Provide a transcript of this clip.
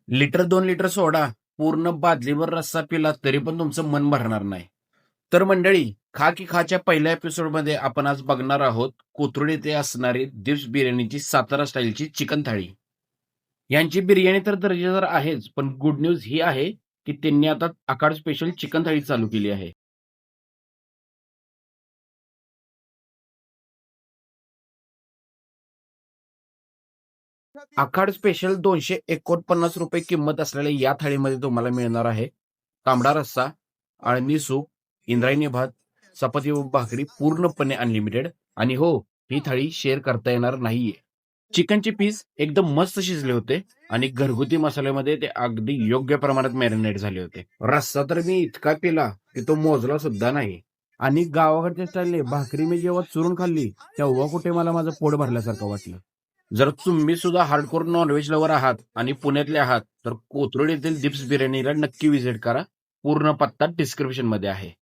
Litre 2 litre सोडा, पूर्ण बादलीभर रस्सा पिला तरी पण तुमचं मन भरणार नाही. तर मंडळी, खा की खाच्या पहिल्या एपिसोडमध्ये आपण आज बघणार आहोत कोथरूड येथे असणारी दिप्स बिर्याणीची सातारा स्टाईलची चिकन थाळी. यांची बिर्याणी तर दर्जेदार आहेच, पण गुड न्यूज ही आहे की त्यांनी आता आखाड स्पेशल चिकन थाळी चालू केली आहे. आखाड स्पेशल ₹249 किंमत असलेल्या या थाळीमध्ये तुम्हाला मिळणार आहे तांबडा रस्सा, अळणी सूप, इंद्रायणी भात, चपाती व भाकरी पूर्णपणे अनलिमिटेड आणि हो, ही थाळी शेअर करता येणार नाहीये. चिकनचे पीस एकदम मस्त शिजले होते आणि घरगुती मसाल्यामध्ये ते अगदी योग्य प्रमाणात मॅरिनेट झाले होते. रस्सा तर मी इतका पिला की तो मोजला सुद्धा नाही. आणि गावाकडच्या स्टाईलने भाकरी मी जेव्हा चुरून खाल्ली तेव्हा कुठे मला माझं पोट भरल्यासारखं वाटलं. जर तुम्ही सुद्धा हार्डकोर नॉनव्हेज लवर आहात आणि पुण्यातले आहात तर कोथरूड येथील दिप्स बिर्याणीला नक्की व्हिजिट करा. पूर्ण पत्ता डिस्क्रिप्शन मध्ये आहे.